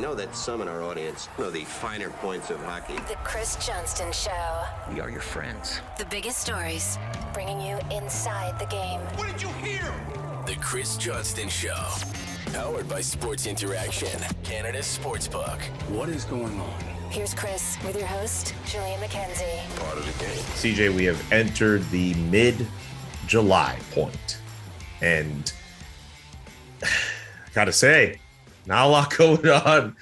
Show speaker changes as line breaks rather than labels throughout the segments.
know that some in our audience know the finer points of hockey.
The Chris Johnston Show.
We are your friends.
The biggest stories, bringing you inside the game.
What did you hear?
The Chris Johnston Show. Powered by Sports Interaction, Canada's sportsbook.
What is going on?
Here's Chris with your host, Julian McKenzie.
Part of the game.
CJ, we have entered the mid-July point, and gotta say, not a lot going on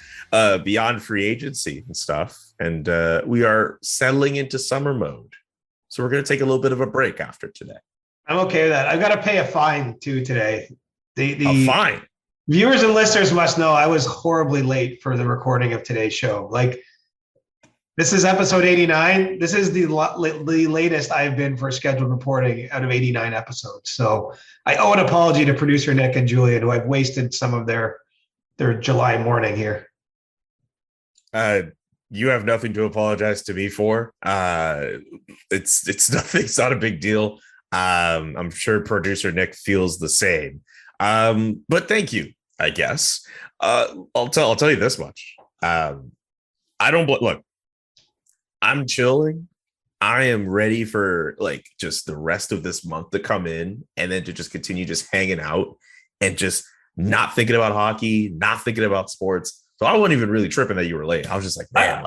beyond free agency and stuff, and we are settling into summer mode. So we're going to take a little bit of a break after today.
I'm okay with that. I've got to pay a fine too today.
A fine?
Viewers and listeners must know I was horribly late for the recording of today's show. Like, this is episode 89. This is the latest I've been for scheduled reporting out of 89 episodes. So I owe an apology to producer Nick and Julian, who I've wasted some of their July morning here.
You have nothing to apologize to me for. It's nothing. It's not a big deal. I'm sure producer Nick feels the same. But thank you, I guess. I'll tell you this much. Look, I'm chilling. I am ready for like just the rest of this month to come in and then to just continue just hanging out and just not thinking about hockey, not thinking about sports. So I wasn't even really tripping that you were late. I was just like, man,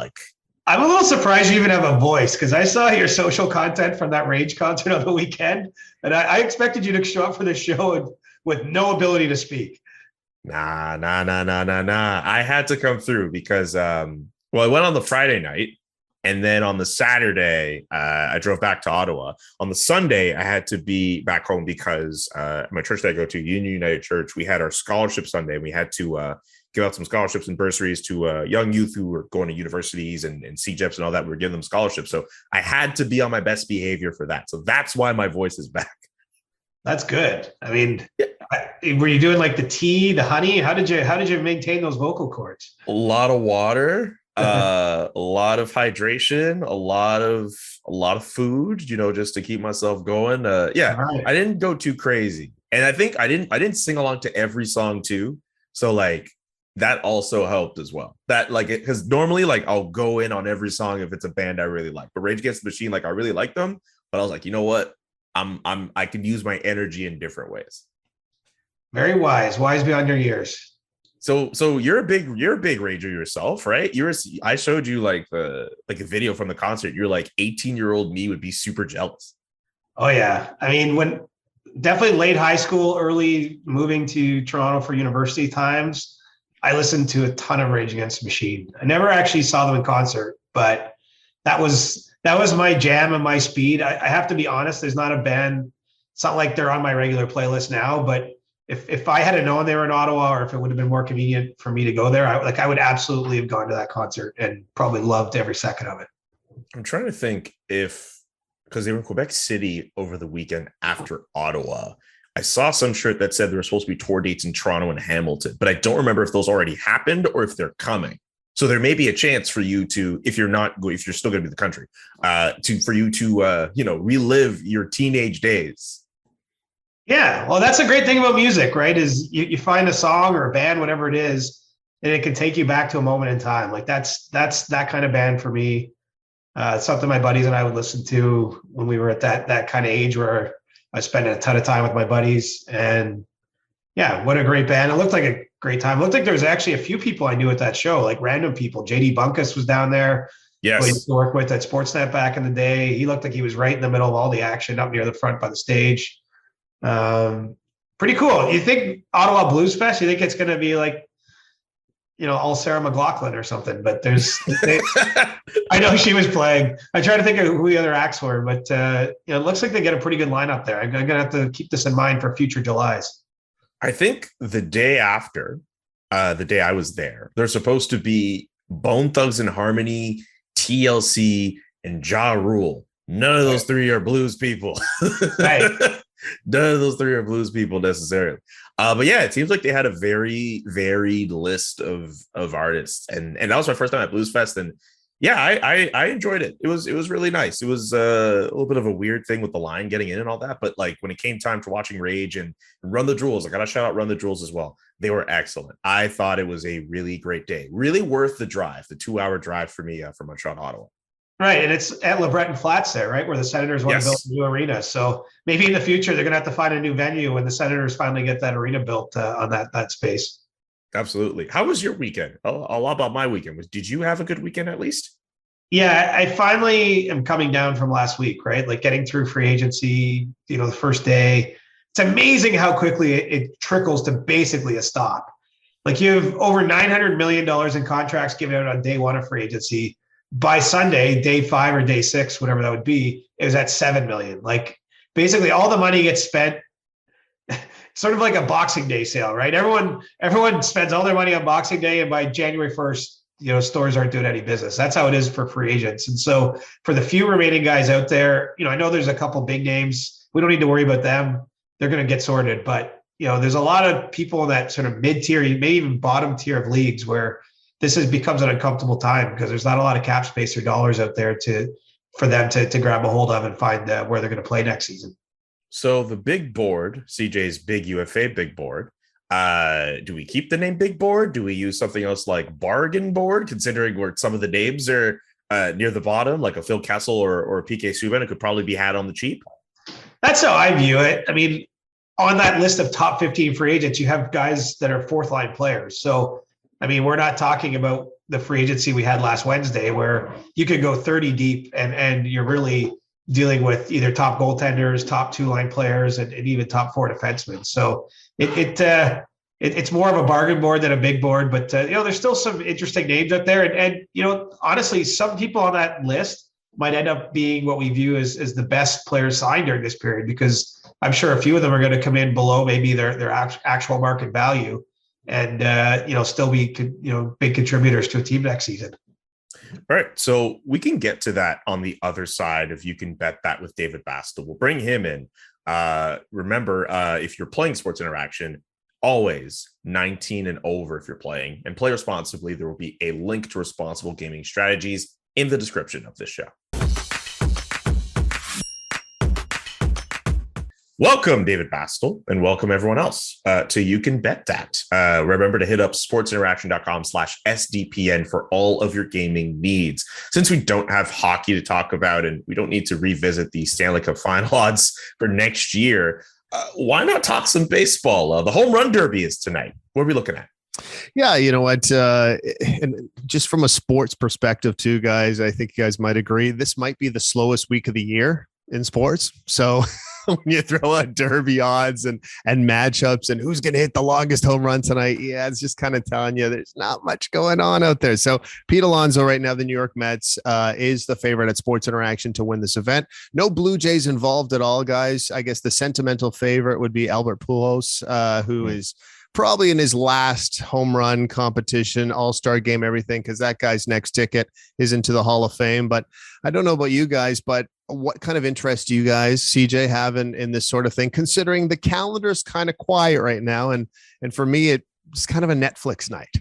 I'm a little surprised you even have a voice, because I saw your social content from that Rage concert on the weekend, and I expected you to show up for the show with no ability to speak.
Nah. I had to come through because, I went on the Friday night, and then on the Saturday, I drove back to Ottawa. On the Sunday, I had to be back home because my church that I go to, Union United Church, we had our scholarship Sunday, and we had to give out some scholarships and bursaries to young youth who were going to universities and CJs and all that. We were giving them scholarships. So I had to be on my best behavior for that. So that's why my voice is back.
That's good. I mean, were you doing like the tea, the honey? How did you maintain those vocal cords?
A lot of water, a lot of hydration, a lot of food, just to keep myself going. Right. I didn't go too crazy. And I think I didn't sing along to every song too. So like, that also helped as well. That because normally I'll go in on every song if it's a band I really like. But Rage Against the Machine, I really like them. But I was like, you know what? I can use my energy in different ways.
Very wise beyond your years.
So you're a big rager yourself, right? I showed you a video from the concert. You're like 18-year-old me would be super jealous.
Oh yeah, I mean definitely late high school, early moving to Toronto for university times. I listened to a ton of Rage Against the Machine. I never actually saw them in concert, but that was my jam and my speed. I have to be honest, there's not a band. It's not like they're on my regular playlist now, but if I had known they were in Ottawa, or if it would have been more convenient for me to go there, I would absolutely have gone to that concert and probably loved every second of it.
I'm trying to think because they were in Quebec City over the weekend after Ottawa. I saw some shirt that said there were supposed to be tour dates in Toronto and Hamilton, but I don't remember if those already happened or if they're coming. So there may be a chance for you to, if you're still going to be in the country, for you to relive your teenage days.
Yeah, well, that's a great thing about music, right? Is you find a song or a band, whatever it is, and it can take you back to a moment in time. Like that's that kind of band for me. It's something my buddies and I would listen to when we were at that kind of age where I spent a ton of time with my buddies, and yeah, what a great band. It looked like a great time. It looked like there was actually a few people I knew at that show, like random people. JD Bunkus was down there.
Yes.
Who I used to work with at Sportsnet back in the day. He looked like he was right in the middle of all the action up near the front by the stage. Pretty cool. You think Ottawa Blues Fest, you think it's going to be like, all Sarah McLachlan or something, but I know she was playing. I try to think of who the other acts were, but it looks like they get a pretty good lineup there. I'm going to have to keep this in mind for future Julys.
I think the day after, the day I was there, there's supposed to be Bone Thugs and Harmony, TLC, and Ja Rule. None of those three are blues people.
Right.
None of those three are blues people necessarily. But yeah, it seems like they had a very varied list of artists. And that was my first time at Blues Fest. And Yeah, I enjoyed it. It was really nice. It was a little bit of a weird thing with the line getting in and all that, but like when it came time for watching Rage and Run the Jewels, I got to shout out Run the Jewels as well. They were excellent. I thought it was a really great day. Really worth the drive, the 2-hour drive for me from Montreal to Ottawa.
Right, and it's at LeBreton Flats there, right, where the Senators want to build a new arena. So maybe in the future they're going to have to find a new venue when the Senators finally get that arena built on that space.
Absolutely. How was your weekend? A lot about my weekend. Did you have a good weekend at least?
Yeah, I finally am coming down from last week, right? Like getting through free agency, the first day. It's amazing how quickly it trickles to basically a stop. Like you have over $900 million in contracts given out on day one of free agency. By Sunday, day 5 or day 6, whatever that would be, it was at $7 million. Like basically all the money gets spent. Sort of like a Boxing Day sale, right? Everyone spends all their money on Boxing Day, and by January 1st, stores aren't doing any business. That's how it is for free agents. And so for the few remaining guys out there, I know there's a couple big names. We don't need to worry about them. They're going to get sorted. But, there's a lot of people in that sort of mid-tier, maybe even bottom tier of leagues where becomes an uncomfortable time because there's not a lot of cap space or dollars out there for them to grab a hold of and find where they're going to play next season.
So the big board, CJ's big UFA big board, do we keep the name big board? Do we use something else like bargain board, considering where some of the names are near the bottom, like a Phil Kessel or a PK Subban? It could probably be had on the cheap.
That's how I view it. I mean, on that list of top 15 free agents, you have guys that are fourth line players. So, I mean, we're not talking about the free agency we had last Wednesday where you could go 30 deep and you're really dealing with either top goaltenders, top 2-line players, and even top 4 defensemen. So it's more of a bargain board than a big board, but there's still some interesting names out there. And honestly, some people on that list might end up being what we view as the best players signed during this period, because I'm sure a few of them are going to come in below maybe their actual market value and still be big contributors to a team next season.
All right, so we can get to that on the other side of You Can Bet That with David Bastel. We'll bring him in. Remember, if you're playing Sports Interaction, always 19 and over if you're playing, and play responsibly. There will be a link to responsible gaming strategies in the description of this show. Welcome, David Bastel, and welcome everyone else to You Can Bet That. Remember to hit up sportsinteraction.com/SDPN for all of your gaming needs. Since we don't have hockey to talk about and we don't need to revisit the Stanley Cup final odds for next year, why not talk some baseball? The Home Run Derby is tonight. What are we looking at?
Yeah, you know what? And just from a sports perspective too, guys, I think you guys might agree. This might be the slowest week of the year in sports. So when you throw out derby odds and matchups and who's going to hit the longest home run tonight, yeah, it's just kind of telling you there's not much going on out there. So Pete Alonso right now, the New York Mets, is the favorite at Sports Interaction to win this event. No Blue Jays involved at all, guys. I guess the sentimental favorite would be Albert Pujols, who is probably in his last home run competition, all-star game, everything, because that guy's next ticket is into the Hall of Fame. But I don't know about you guys, but what kind of interest do you guys, CJ, have in this sort of thing, considering the calendar is kind of quiet right now? And for me, it's kind of a Netflix night.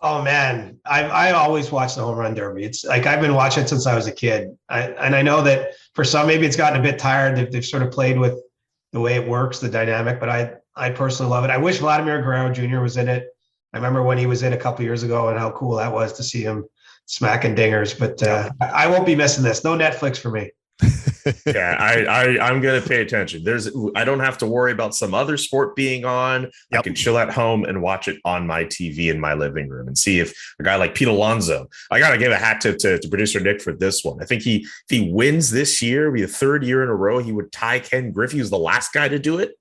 Oh, man. I always watch the Home Run Derby. It's like I've been watching it since I was a kid. And I know that for some, maybe it's gotten a bit tired. They've sort of played with the way it works, the dynamic, but I personally love it. I wish Vladimir Guerrero Jr. was in it. I remember when he was in a couple years ago and how cool that was to see him smacking dingers. But I won't be missing this. No Netflix for me.
Yeah, I'm going to pay attention. I don't have to worry about some other sport being on. Yep. I can chill at home and watch it on my TV in my living room and see if a guy like Pete Alonso, I got to give a hat tip to producer Nick for this one. I think if he wins this year, it'll be the third year in a row, he would tie Ken Griffey, who's the last guy to do it.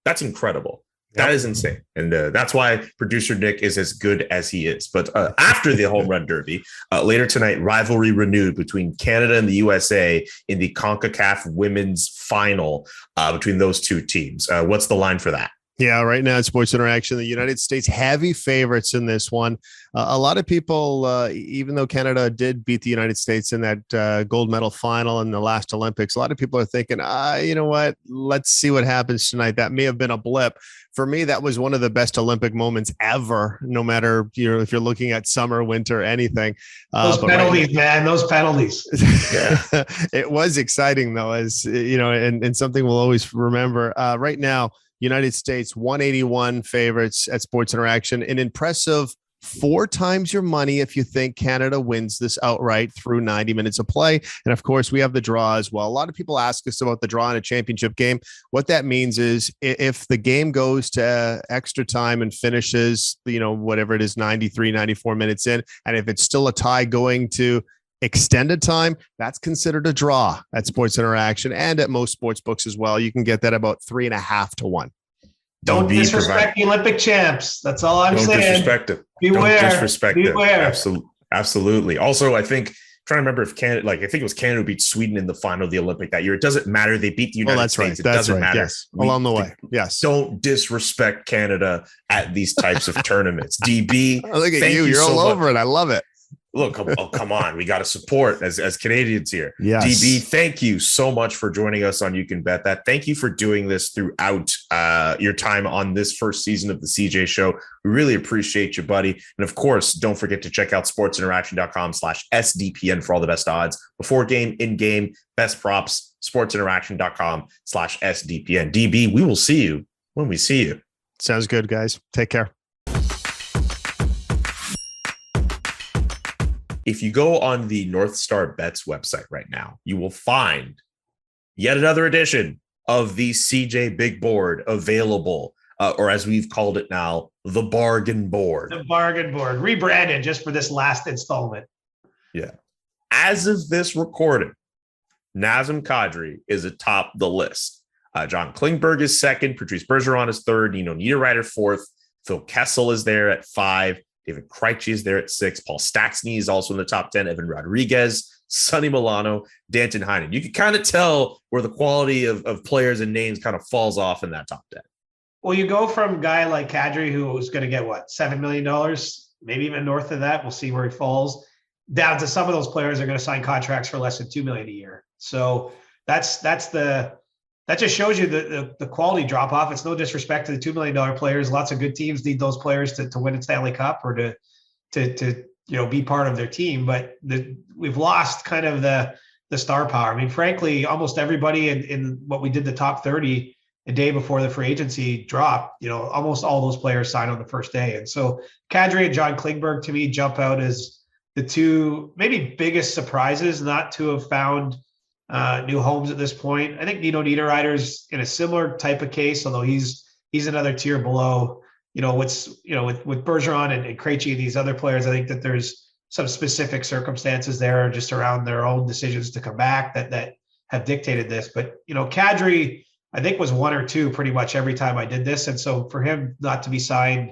That's incredible. That is insane. And that's why producer Nick is as good as he is. But after the Home Run Derby, later tonight, rivalry renewed between Canada and the USA in the CONCACAF women's final between those two teams. What's the line for that?
Yeah, right now at Sports Interaction, the United States heavy favorites in this one. A lot of people, even though Canada did beat the United States in that gold medal final in the last Olympics, a lot of people are thinking, you know what? Let's see what happens tonight. That may have been a blip. For me, that was one of the best Olympic moments ever, no matter, if you're looking at summer, winter, anything.
Those penalties, man, those penalties.
Yeah. It was exciting, though, as and something we'll always remember. Right now, United States 181 favorites at Sports Interaction, an impressive 4 times your money if you think Canada wins this outright through 90 minutes of play. And of course, we have the draw as well. A lot of people ask us about the draw in a championship game. What that means is if the game goes to extra time and finishes, whatever it is, 93, 94 minutes in, and if it's still a tie going to extended time, that's considered a draw at Sports Interaction and at most sports books as well. You can get that about 3.5 to 1.
Don't disrespect the Olympic champs. That's all I'm saying.
Don't disrespect it.
Beware.
Don't disrespect
Beware.
it. Absolutely. Also, I think trying to remember if Canada, I think it was Canada who beat Sweden in the final of the Olympic that year. It doesn't matter. They beat the United States.
Right.
It doesn't matter.
Yes. Along the way. Yes.
Don't disrespect Canada at these types of tournaments. DB.
Look at you. You're all over it. I love it.
Look, come on. We got to support as Canadians here.
Yes.
DB, thank you so much for joining us on You Can Bet That. Thank you for doing this throughout your time on this first season of the CJ Show. We really appreciate you, buddy. And of course, don't forget to check out sportsinteraction.com/SDPN for all the best odds. Before game, in game, best props, sportsinteraction.com/SDPN. DB, we will see you when we see you.
Sounds good, guys. Take care.
If you go on the North Star Bets website right now, you will find yet another edition of the CJ Big Board available, or as we've called it now, the Bargain Board.
The Bargain Board, rebranded just for this last installment.
Yeah. As of this recording, Nazem Kadri is atop the list. John Klingberg is second. Patrice Bergeron is third. Nino Niederreiter fourth. Phil Kessel is there at 5. David Krejci is there at 6. Paul Stastny is also in the top 10. Evan Rodriguez, Sonny Milano, Danton Heinen. You can kind of tell where the quality of players and names kind of falls off in that top 10.
Well, you go from a guy like Kadri, who was going to get $7 million, maybe even north of that. We'll see where he falls. Down to some of those players are going to sign contracts for less than $2 million a year. So that just shows you the quality drop off. It's no disrespect to the $2 million players. Lots of good teams need those players to win a Stanley Cup or to be part of their team. But we've lost kind of the star power. I mean, frankly, almost everybody in what we did the top 30 a day before the free agency drop, almost all those players signed on the first day. And so Kadri and John Klingberg to me jump out as the two maybe biggest surprises not to have found new homes at this point. I think Nino Niederreiter's in a similar type of case, although he's another tier below. With Bergeron and Krejci and these other players, I think that there's some specific circumstances there just around their own decisions to come back that have dictated this. But Kadri, I think, was 1 or 2 pretty much every time I did this, and so for him not to be signed,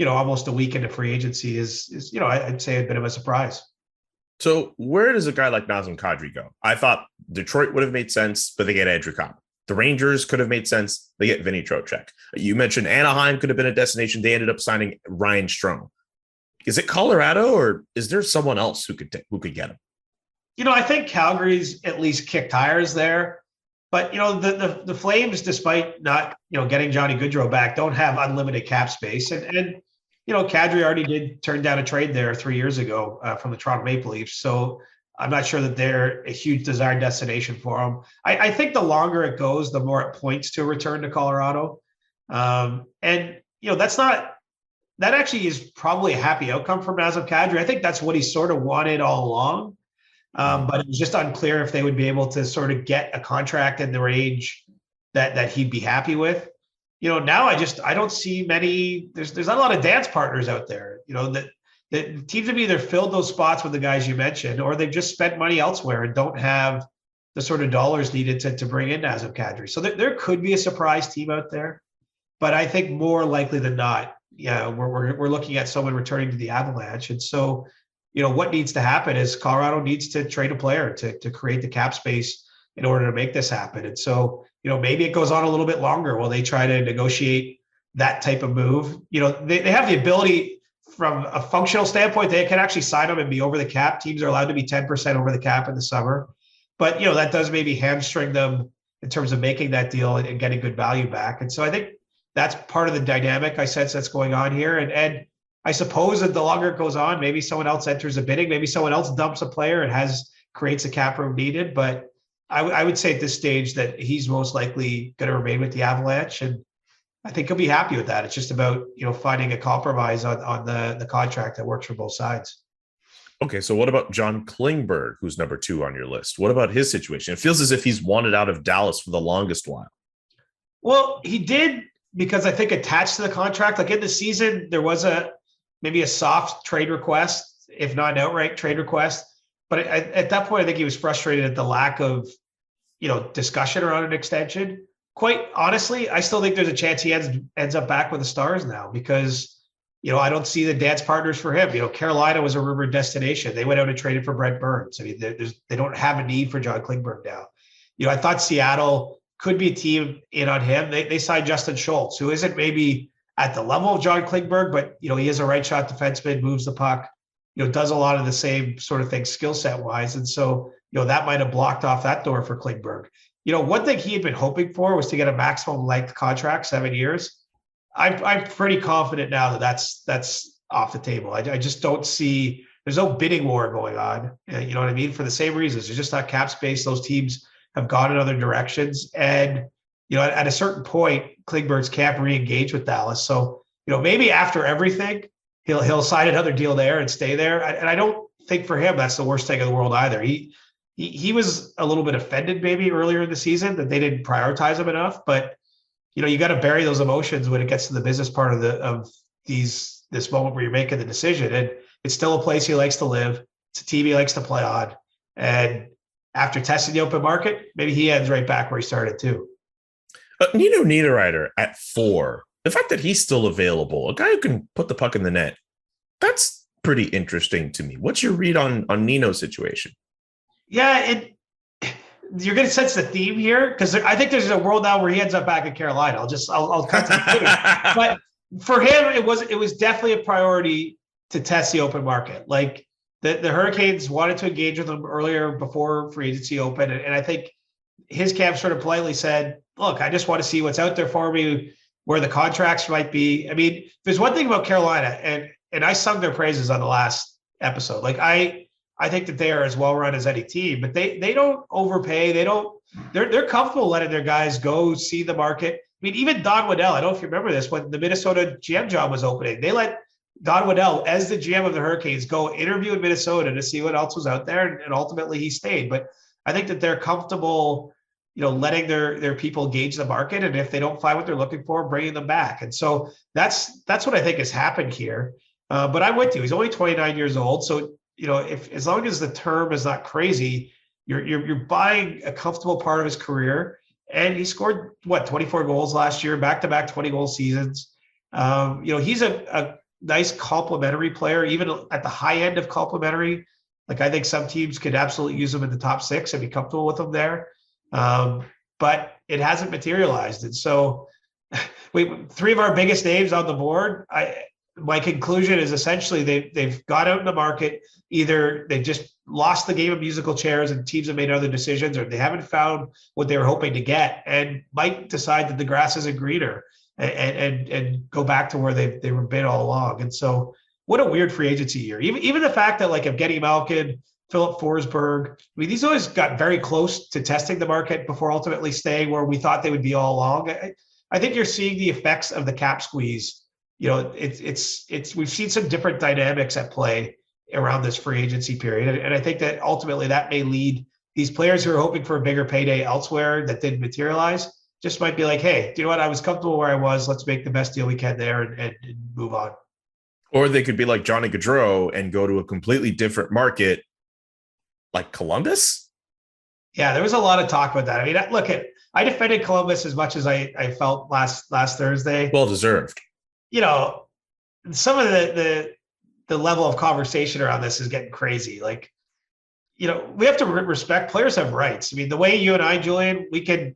almost a week into free agency is I'd say a bit of a surprise.
So where does a guy like Nazem Kadri go? I thought Detroit would have made sense, but they get Andrew Copp. The Rangers could have made sense. They get Vinny Trocheck. You mentioned Anaheim could have been a destination. They ended up signing Ryan Strome. Is it Colorado, or is there someone else who could get him?
I think Calgary's at least kicked tires there. But, the Flames, despite not, getting Johnny Gaudreau back, don't have unlimited cap space. And Kadri already did turn down a trade there 3 years ago from the Toronto Maple Leafs. So I'm not sure that they're a huge desired destination for him. I think the longer it goes, the more it points to a return to Colorado. That actually is probably a happy outcome for Nazem Kadri. I think that's what he sort of wanted all along. But it was just unclear if they would be able to sort of get a contract in the range that he'd be happy with. Now I don't see many. There's not a lot of dance partners out there. That teams have either filled those spots with the guys you mentioned, or they've just spent money elsewhere and don't have the sort of dollars needed to bring in Nazem Kadri. So there could be a surprise team out there, but I think more likely than not, we're looking at someone returning to the Avalanche. And so, what needs to happen is Colorado needs to trade a player to create the cap space in order to make this happen. And so, maybe it goes on a little bit longer while they try to negotiate that type of move. They have the ability from a functional standpoint, they can actually sign them and be over the cap. Teams are allowed to be 10% over the cap in the summer. But, that does maybe hamstring them in terms of making that deal and getting good value back. And so I think that's part of the dynamic I sense that's going on here. And I suppose that the longer it goes on, maybe someone else enters a bidding, maybe someone else dumps a player and creates a cap room needed. But I would say at this stage that he's most likely going to remain with the Avalanche. And I think he'll be happy with that. It's just about, finding a compromise on the contract that works for both sides.
Okay, so what about John Klingberg, who's number 2 on your list? What about his situation? It feels as if he's wanted out of Dallas for the longest while.
Well, he did, because I think attached to the contract, like in the season, there was maybe a soft trade request, if not an outright trade request. But at that point, I think he was frustrated at the lack of, discussion around an extension. Quite honestly, I still think there's a chance he ends up back with the Stars now, because I don't see the dance partners for him. Carolina was a rumored destination. They went out and traded for Brent Burns. I mean, they don't have a need for John Klingberg now. I thought Seattle could be a team in on him. They signed Justin Schultz, who isn't maybe at the level of John Klingberg, but he is a right shot defenseman, moves the puck, does a lot of the same sort of things skill set wise. And so, that might have blocked off that door for Klingberg. One thing he had been hoping for was to get a maximum length contract, 7 years. I'm pretty confident now that that's off the table. I just don't see, there's no bidding war going on. You know what I mean? For the same reasons. There's just not cap space. Those teams have gone in other directions. And, at a certain point, Klingberg's can't re-engage with Dallas. So, maybe after everything, he'll sign another deal there and stay there. And I don't think for him, that's the worst thing in the world either. He was a little bit offended maybe earlier in the season that they didn't prioritize him enough, but you got to bury those emotions when it gets to the business part of this moment where you're making the decision. And it's still a place he likes to live. It's a team he likes to play on. And after testing the open market, maybe he ends right back where he started too.
Nino Niederreiter at 4. The fact that he's still available, a guy who can put the puck in the net, that's pretty interesting to me. What's your read on Nino's situation?
Yeah, you're going to sense the theme here, because I think there's a world now where he ends up back in Carolina. I'll cut to the chase. But for him, it was definitely a priority to test the open market. Like the Hurricanes wanted to engage with him earlier before free agency opened, and I think his camp sort of politely said, "Look, I just want to see what's out there for me, where the contracts might be." I mean, there's one thing about Carolina, and I sung their praises on the last episode. Like I think that they are as well run as any team, but they don't overpay. They're comfortable letting their guys go see the market. I mean, even Don Waddell, I don't know if you remember this, when the Minnesota GM job was opening, they let Don Waddell, as the GM of the Hurricanes, go interview in Minnesota to see what else was out there. And ultimately he stayed. But I think that they're comfortable, letting their people gauge the market. And if they don't find what they're looking for, bringing them back. And so that's what I think has happened here. But I'm with you. He's only 29 years old. So, if as long as the term is not crazy, you're buying a comfortable part of his career. And he scored 24 goals last year, back-to-back 20-goal seasons. He's a nice complementary player, even at the high end of complementary. Like I think some teams could absolutely use him in the top 6 and be comfortable with him there. But it hasn't materialized. And so 3 of our biggest names on the board, my conclusion is essentially they've got out in the market. Either they just lost the game of musical chairs and teams have made other decisions, or they haven't found what they were hoping to get and might decide that the grass isn't greener and go back to where they were bid all along. And so what a weird free agency year. Even the fact that like Evgeny Malkin, Philip Forsberg, I mean, these always got very close to testing the market before ultimately staying where we thought they would be all along. I think you're seeing the effects of the cap squeeze. We've seen some different dynamics at play around this free agency period. And I think that ultimately that may lead these players who are hoping for a bigger payday elsewhere that didn't materialize, just might be like, hey, do you know what? I was comfortable where I was. Let's make the best deal we can there and move on.
Or they could be like Johnny Gaudreau and go to a completely different market like Columbus.
Yeah, there was a lot of talk about that. I mean, I defended Columbus as much as I felt last Thursday.
Well deserved.
Some of the level of conversation around this is getting crazy. Like, we have to respect players have rights. I mean, the way you and I, Julian, I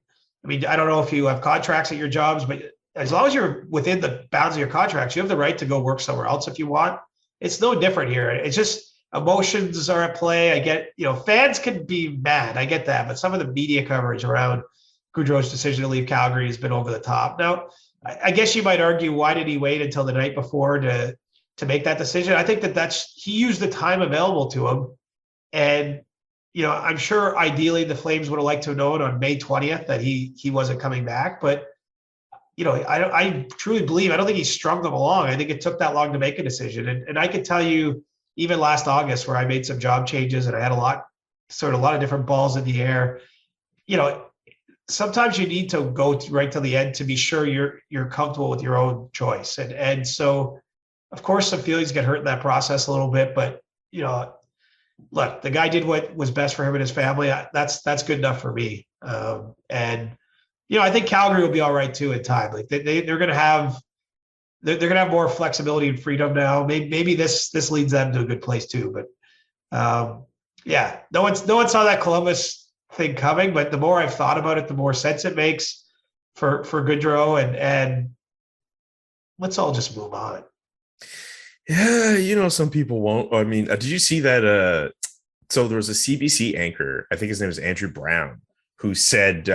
don't know if you have contracts at your jobs, but as long as you're within the bounds of your contracts, you have the right to go work somewhere else if you want. It's no different here. It's just emotions are at play. I get, fans can be mad. I get that. But some of the media coverage around Gaudreau's decision to leave Calgary has been over the top. Now, I guess you might argue, why did he wait until the night before to make that decision? I think he used the time available to him. And, I'm sure ideally the Flames would have liked to have known on May 20th that he wasn't coming back. But, I truly believe, I don't think he strung them along. I think it took that long to make a decision. And I could tell you, even last August, where I made some job changes and I had a lot of different balls in the air, sometimes you need to go right to the end to be sure you're comfortable with your own choice. And so, of course, some feelings get hurt in that process a little bit, but, look, the guy did what was best for him and his family. That's good enough for me. I think Calgary will be all right too in time. Like they're going to have more flexibility and freedom now. Maybe this leads them to a good place too. But no one saw that Columbus thing coming. But the more I've thought about it, the more sense it makes for Gaudreau, and let's all just move on.
Yeah, some people won't. I mean, did you see that? So there was a CBC anchor, I think his name is Andrew Brown, who said,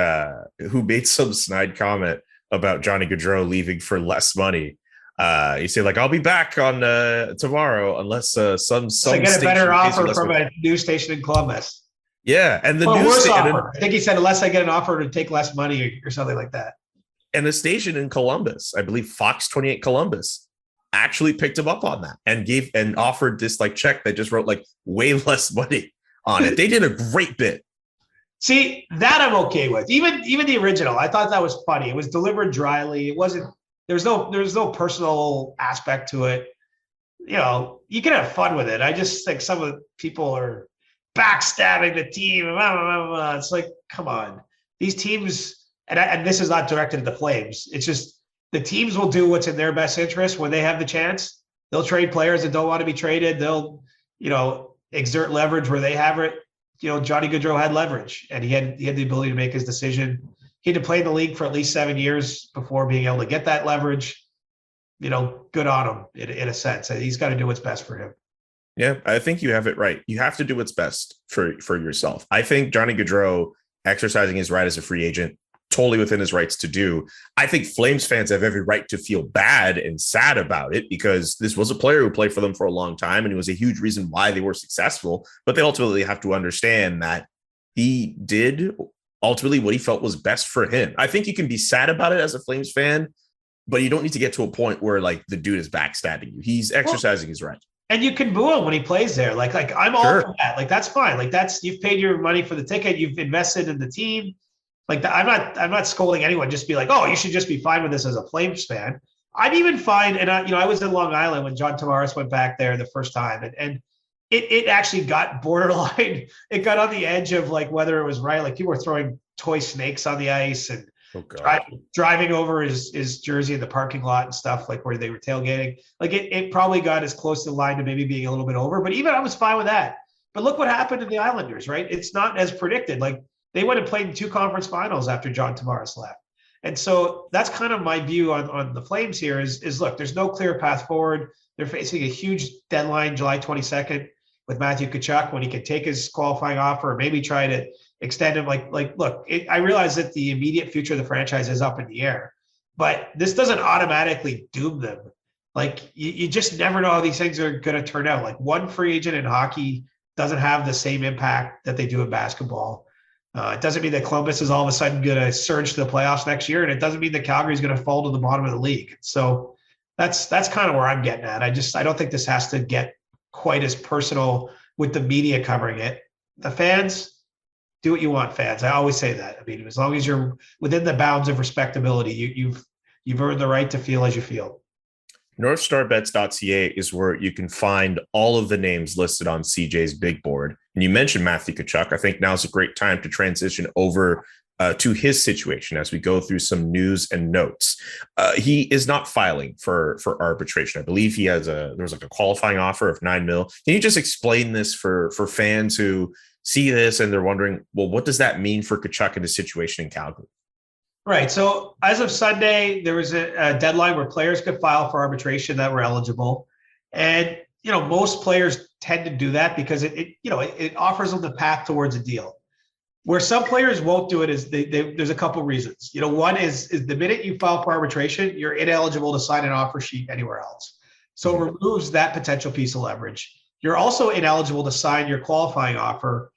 who made some snide comment about Johnny Gaudreau leaving for less money. He said, like, I'll be back on tomorrow unless some
I get a better offer from a news station in Columbus.
Yeah, and the news
offer. I think he said, unless I get an offer to take less money or something like that.
And a station in Columbus, I believe Fox 28 Columbus, actually picked him up on that and offered this like check that just wrote like way less money on it. They did a great bit.
See, that I'm okay with. Even the original, I thought that was funny. It was delivered dryly. It wasn't. There's no personal aspect to it. You can have fun with it. I just think some of the people are backstabbing the team. It's like, come on, these teams. And this is not directed at the Flames. It's just the teams will do what's in their best interest when they have the chance. They'll trade players that don't want to be traded. They'll, exert leverage where they have it. Johnny Gaudreau had leverage, and he had the ability to make his decision. He had to play in the league for at least 7 years before being able to get that leverage. Good on him in a sense. He's got to do what's best for him.
Yeah, I think you have it right. You have to do what's best for yourself. I think Johnny Gaudreau exercising his right as a free agent, totally within his rights to do. I think Flames fans have every right to feel bad and sad about it because this was a player who played for them for a long time and it was a huge reason why they were successful. But they ultimately have to understand that he did ultimately what he felt was best for him. I think you can be sad about it as a Flames fan, but you don't need to get to a point where like the dude is backstabbing you. He's exercising his right.
And you can boo him when he plays there. Like I'm all for that. Like that's fine. Like you've paid your money for the ticket. You've invested in the team. Like I'm not scolding anyone. Just be like, oh, you should just be fine with this as a Flames fan. I'm even fine. And I was in Long Island when John Tavares went back there the first time, and it actually got borderline. It got on the edge of like whether it was right. Like people were throwing toy snakes on the ice and driving over his jersey in the parking lot and stuff, like where they were tailgating. Like it probably got as close to the line to maybe being a little bit over. But even I was fine with that. But look what happened to the Islanders, right? It's not as predicted. Like they went and played in 2 conference finals after John Tavares left. And so that's kind of my view on the Flames here is look, there's no clear path forward. They're facing a huge deadline, July 22nd, with Matthew Tkachuk when he could take his qualifying offer or maybe try to extend him. Look, I realize that the immediate future of the franchise is up in the air, but this doesn't automatically doom them. Like you just never know how these things are going to turn out. Like one free agent in hockey doesn't have the same impact that they do in basketball. It doesn't mean that Columbus is all of a sudden going to surge to the playoffs next year, and it doesn't mean that Calgary is going to fall to the bottom of the league. So that's kind of where I'm getting at. I don't think this has to get quite as personal with the media covering it. The fans, do what you want, fans. I always say that. I mean, as long as you're within the bounds of respectability, you've earned the right to feel as you feel.
NorthStarBets.ca is where you can find all of the names listed on CJ's big board. And you mentioned Matthew Tkachuk. I think now's a great time to transition over to his situation as we go through some news and notes. He is not filing for arbitration. I believe there was like a qualifying offer of $9 million. Can you just explain this for fans who see this and they're wondering, well, what does that mean for Tkachuk in his situation in Calgary?
Right. So as of Sunday, there was a deadline where players could file for arbitration that were eligible. And, most players tend to do that because it offers them the path towards a deal. Where some players won't do it is there's a couple reasons. One is the minute you file for arbitration, you're ineligible to sign an offer sheet anywhere else. So it removes that potential piece of leverage. You're also ineligible to sign your qualifying offer.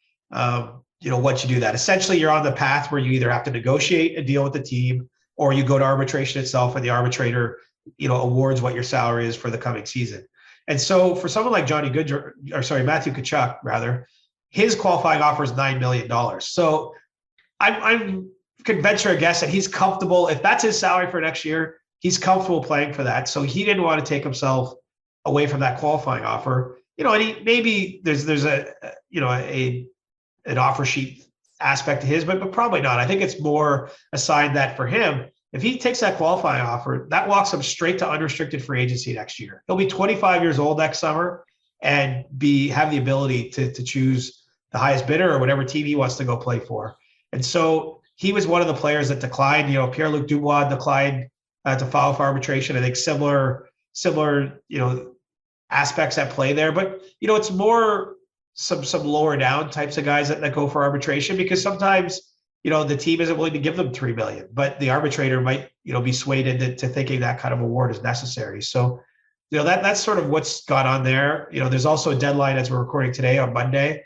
Once you do that, essentially you're on the path where you either have to negotiate a deal with the team or you go to arbitration itself and the arbitrator, awards what your salary is for the coming season. And so for someone like Matthew Tkachuk, rather, his qualifying offer is $9 million. So I'm could venture a guess that he's comfortable. If that's his salary for next year, he's comfortable playing for that. So he didn't want to take himself away from that qualifying offer. And maybe there's an offer sheet aspect to his, but probably not. I think it's more a sign that for him, if he takes that qualifying offer, that walks him straight to unrestricted free agency next year. He'll be 25 years old next summer and have the ability to choose the highest bidder or whatever team he wants to go play for. And so he was one of the players that declined. Pierre-Luc Dubois declined to file for arbitration. I think similar aspects at play there. But it's more some lower down types of guys that go for arbitration because sometimes the team isn't willing to give them $3 million, but the arbitrator might be swayed into thinking that kind of award is necessary. So that's sort of what's gone on there. There's also a deadline as we're recording today on Monday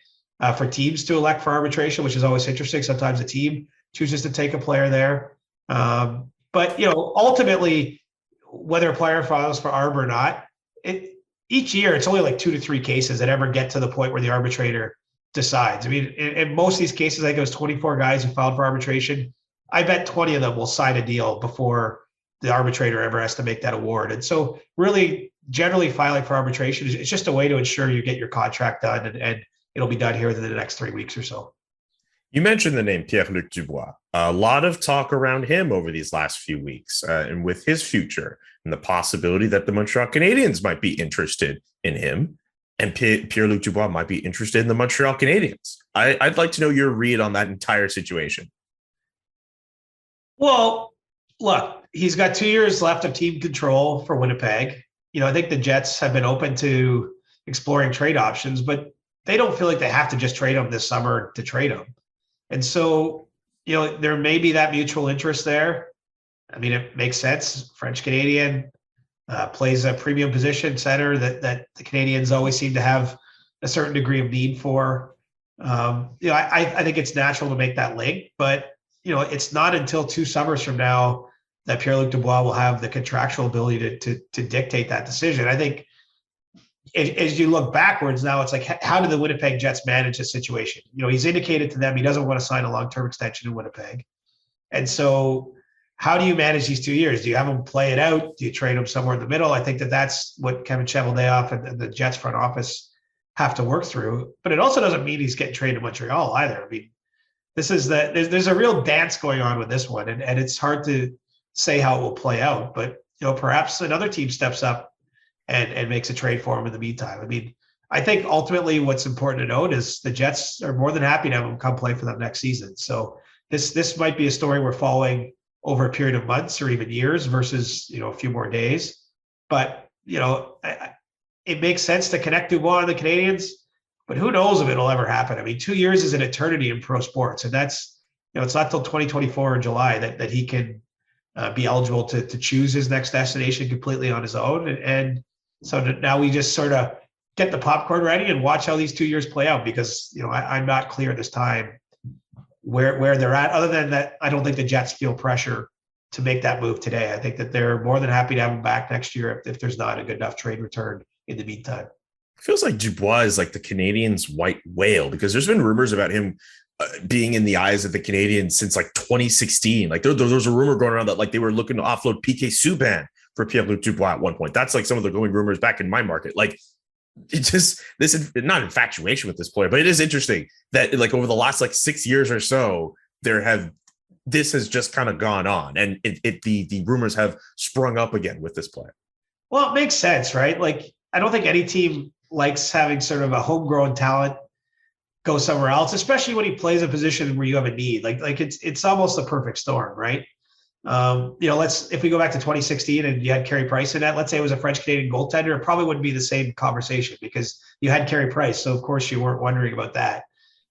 for teams to elect for arbitration, which is always interesting. Sometimes a team chooses to take a player there. But ultimately, whether a player files for arb or not, each year it's only like 2 to 3 cases that ever get to the point where the arbitrator decides. I mean, in most of these cases, I think it was 24 guys who filed for arbitration. I bet 20 of them will sign a deal before the arbitrator ever has to make that award. And so really, generally filing for arbitration is just a way to ensure you get your contract done and it'll be done here within the next 3 weeks or so.
You mentioned the name Pierre-Luc Dubois. A lot of talk around him over these last few weeks and with his future and the possibility that the Montreal Canadiens might be interested in him and Pierre-Luc Dubois might be interested in the Montreal Canadiens. I'd like to know your read on that entire situation.
Well, look, he's got 2 years left of team control for Winnipeg. I think the Jets have been open to exploring trade options, but they don't feel like they have to just trade him this summer to trade him. And so, there may be that mutual interest there. I mean, it makes sense. French Canadian plays a premium position center that the Canadians always seem to have a certain degree of need for. I think it's natural to make that link, but it's not until 2 summers from now that Pierre-Luc Dubois will have the contractual ability to dictate that decision. I think as you look backwards now, it's like, how did the Winnipeg Jets manage this situation? He's indicated to them he doesn't want to sign a long-term extension in Winnipeg. And so how do you manage these 2 years? Do you have him play it out? Do you trade him somewhere in the middle? I think that's what Kevin Cheveldayoff and the Jets front office have to work through. But it also doesn't mean he's getting traded to Montreal either. I mean, there's a real dance going on with this one, and it's hard to say how it will play out. But perhaps another team steps up and makes a trade for him in the meantime. I mean, I think ultimately what's important to note is the Jets are more than happy to have him come play for them next season. So this might be a story we're following over a period of months or even years versus, a few more days. But, it makes sense to connect Dubois and the Canadians, but who knows if it'll ever happen. I mean, 2 years is an eternity in pro sports. And that's, it's not till 2024 in July that he can be eligible to choose his next destination completely on his own. And so now we just sort of get the popcorn ready and watch how these 2 years play out because, I'm not clear this time where they're at. Other than that, I don't think the Jets feel pressure to make that move today. I think that they're more than happy to have him back next year if there's not a good enough trade return in the meantime.
It feels like Dubois is like the Canadiens' white whale because there's been rumors about him being in the eyes of the Canadiens since like 2016. Like there was a rumor going around that like they were looking to offload PK Subban for Pierre-Luc Dubois at one point. That's like some of the going rumors back in my market. Like it's just this not infatuation with this player, but it is interesting that like over the last like 6 years or so, this has just kind of gone on and the rumors have sprung up again with this player.
Well, it makes sense, right? Like I don't think any team likes having sort of a homegrown talent go somewhere else, especially when he plays a position where you have a need. Like it's almost a perfect storm, right? If we go back to 2016 and you had Carey Price in that, let's say it was a French Canadian goaltender, it probably wouldn't be the same conversation because you had Carey Price. So of course you weren't wondering about that.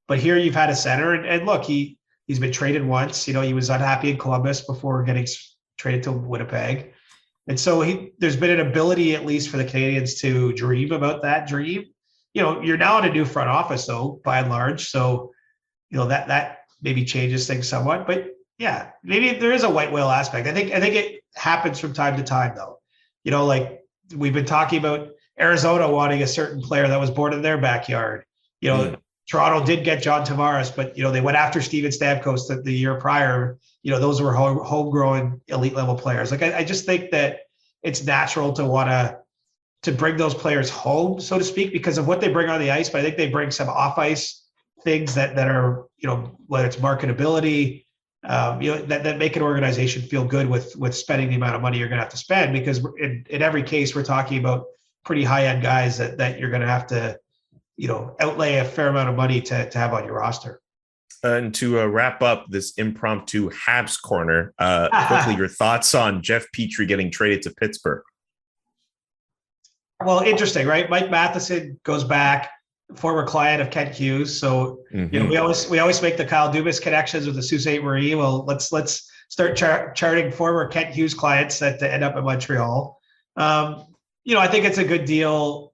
But here you've had a center, and look, he's been traded once. He was unhappy in Columbus before getting traded to Winnipeg. And so there's been an ability, at least for the Canadians, to dream about that dream. You're now in a new front office, though, by and large. So, that maybe changes things somewhat. But yeah, maybe there is a white whale aspect. I think it happens from time to time, though. Like we've been talking about Arizona wanting a certain player that was born in their backyard. Toronto did get John Tavares, but they went after Steven Stamkos the year prior. Those were homegrown elite level players. Like I just think that it's natural to want to bring those players home, so to speak, because of what they bring on the ice. But I think they bring some off ice things that are whether it's marketability, that make an organization feel good with spending the amount of money you're going to have to spend. Because in every case, we're talking about pretty high end guys that you're going to have to outlay a fair amount of money to have on your roster.
And to wrap up this impromptu Habs corner, quickly, your thoughts on Jeff Petry getting traded to Pittsburgh?
Well, interesting, right? Mike Matheson goes back, former client of Kent Hughes. So we always make the Kyle Dubas connections with the Sault Ste. Marie. Well, let's start charting former Kent Hughes clients that end up in Montreal. I think it's a good deal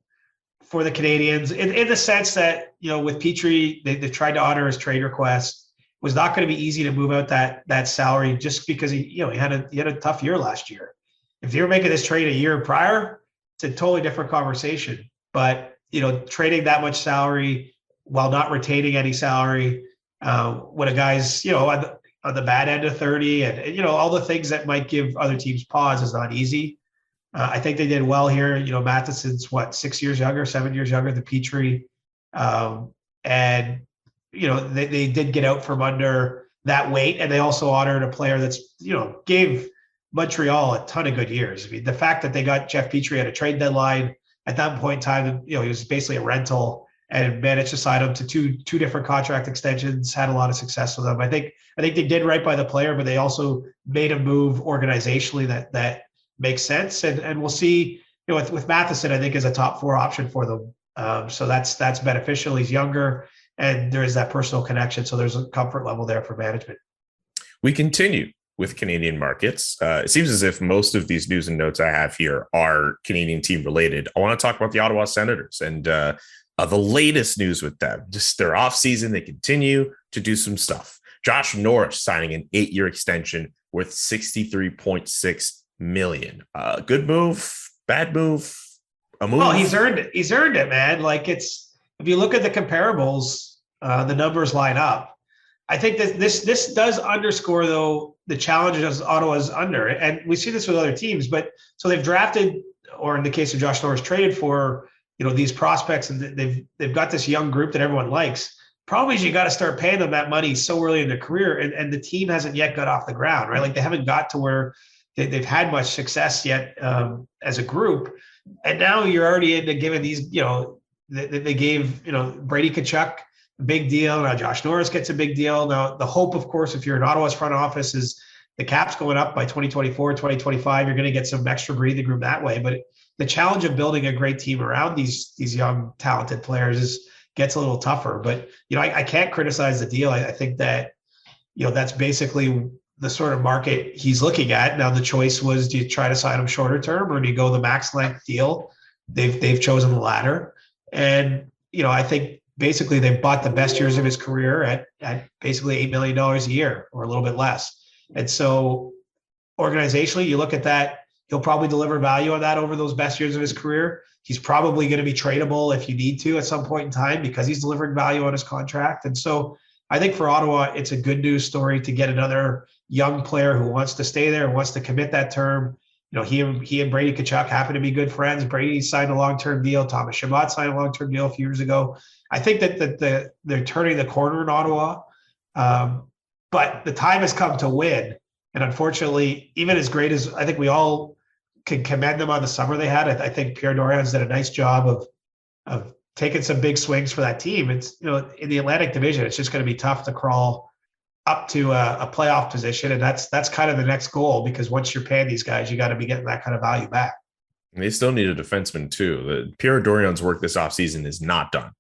for the Canadians in the sense that, with Petry, they tried to honor his trade request. It was not going to be easy to move out that salary just because he had a tough year last year. If you were making this trade a year prior, it's a totally different conversation. But, trading that much salary while not retaining any salary, when a guy's, on the bad end of 30 and all the things that might give other teams pause is not easy. I think they did well here. Matheson's 7 years younger than Petry. And, they did get out from under that weight. And they also honored a player that's, gave Montreal a ton of good years. I mean, the fact that they got Jeff Petry at a trade deadline at that point in time, he was basically a rental and managed to sign him to two different contract extensions, had a lot of success with them. I think they did right by the player, but they also made a move organizationally that makes sense. And we'll see, with Matheson, I think is a top 4 option for them. So that's beneficial. He's younger and there is that personal connection. So there's a comfort level there for management.
We continue with Canadian markets. It seems as if most of these news and notes I have here are Canadian team related. I want to talk about the Ottawa Senators and the latest news with them. Just their offseason, they continue to do some stuff. Josh Norris signing an 8-year extension worth $63.6 million. Good move, bad move, a move.
Well, he's earned it, man. Like if you look at the comparables, the numbers line up. I think that this does underscore, though, the challenges Ottawa's under. And we see this with other teams, but so they've drafted, or in the case of Josh Norris, traded for, these prospects, and they've got this young group that everyone likes. Problem is you got to start paying them that money so early in their career, and the team hasn't yet got off the ground, right? Like they haven't got to where they've had much success yet as a group. And now you're already into giving these, they gave, Brady Tkachuk a big deal. Now Josh Norris gets a big deal. Now the hope, of course, if you're in Ottawa's front office, is the cap's going up by 2024, 2025. You're going to get some extra breathing room that way. But the challenge of building a great team around these young, talented players gets a little tougher. But, I can't criticize the deal. I think that, that's basically the sort of market he's looking at. Now, the choice was, do you try to sign him shorter term or do you go the max length deal? They've chosen the latter. And, I think basically they bought the best years of his career at basically $8 million a year or a little bit less. And so organizationally, you look at that, he'll probably deliver value on that over those best years of his career. He's probably going to be tradable if you need to at some point in time because he's delivering value on his contract. And so I think for Ottawa, it's a good news story to get another young player who wants to stay there and wants to commit that term. He and Brady Tkachuk happen to be good friends. Brady signed a long-term deal. Thomas Chabot signed a long-term deal a few years ago. I think that they're turning the corner in Ottawa, but the time has come to win. And unfortunately, even as great as I think we all can commend them on the summer they had, I think Pierre Dorian's did a nice job of taking some big swings for that team. It's in the Atlantic Division, it's just going to be tough to crawl up to a playoff position. And that's kind of the next goal, because once you're paying these guys, you got to be getting that kind of value back.
And they still need a defenseman too. Pierre Dorian's work this offseason is not done.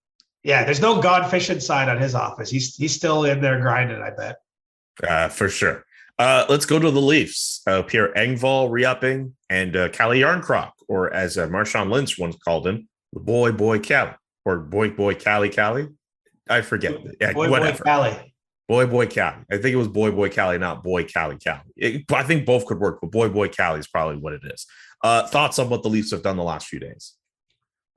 Yeah, there's no gone fishing sign on his office. He's still in there grinding, I bet.
For sure. Let's go to the Leafs. Pierre Engvall re-upping, and Calle Yarncroc, or as Marshawn Lynch once called him, the boy Calle, or boy Calle. I forget. Yeah, whatever. Boy Calle. I think it was boy Calle, not boy Calle. I think both could work, but boy Calle is probably what it is. Thoughts on what the Leafs have done the last few days?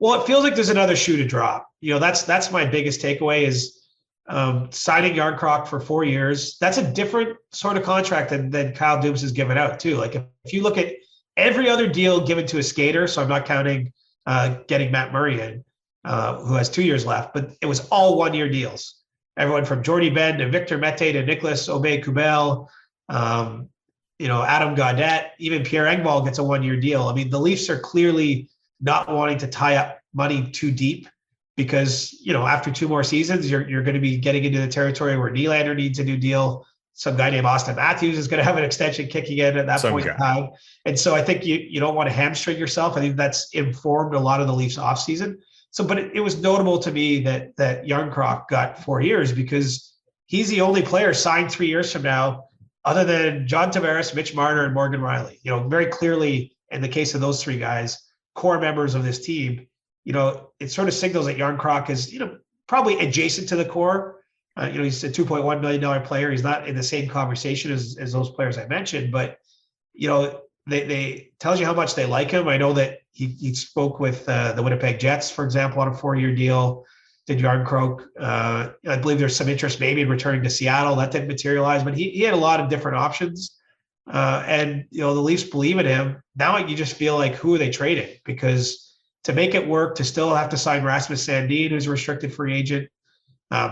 Well, it feels like there's another shoe to drop. That's my biggest takeaway is signing Yarncroc for 4 years. That's a different sort of contract than Kyle Dubas has given out too. Like if you look at every other deal given to a skater, so I'm not counting getting Matt Murray in, who has 2 years left, but it was all 1 year deals. Everyone from Jordy Ben to Victor Mete to Nicholas Aubé-Kubel, Adam Gaudette, even Pierre Engvall gets a 1 year deal. I mean, the Leafs are clearly not wanting to tie up money too deep, because, after 2 more seasons, you're going to be getting into the territory where Nylander needs a new deal. Some guy named Austin Matthews is going to have an extension kicking in at that point in time. And so I think you don't want to hamstring yourself. I think that's informed a lot of the Leafs offseason. So, but it was notable to me that Yarncroc got 4 years, because he's the only player signed 3 years from now, other than John Tavares, Mitch Marner, and Morgan Riley. Very clearly, in the case of those 3 guys, core members of this team, it sort of signals that Yarncroc is, probably adjacent to the core. He's a $2.1 million player. He's not in the same conversation as those players I mentioned, but, they tells you how much they like him. I know that he spoke with the Winnipeg Jets, for example, on a 4-year deal. Did Yarncroc? I believe there's some interest maybe in returning to Seattle. That didn't materialize, but he had a lot of different options. And the Leafs believe in him. Now you just feel like, who are they trading? Because to make it work, to still have to sign Rasmus Sandin, who's a restricted free agent,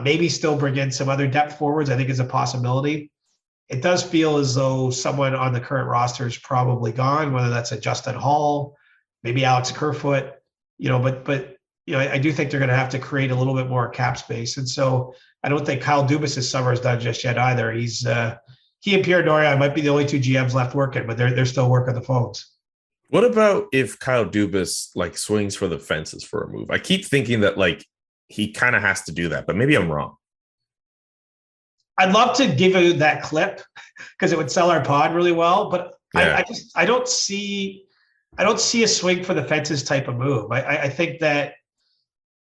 maybe still bring in some other depth forwards, I think is a possibility. It does feel as though someone on the current roster is probably gone, whether that's a Justin Hall, maybe Alex Kerfoot, but I do think they're going to have to create a little bit more cap space. And so I don't think Kyle Dubas' summer is done just yet either. He and Pierre Dorian might be the only 2 GMs left working, but they're still working the phones.
What about if Kyle Dubas swings for the fences for a move? I keep thinking that he kind of has to do that, but maybe I'm wrong.
I'd love to give you that clip because it would sell our pod really well, but yeah. I don't see a swing for the fences type of move. I think that,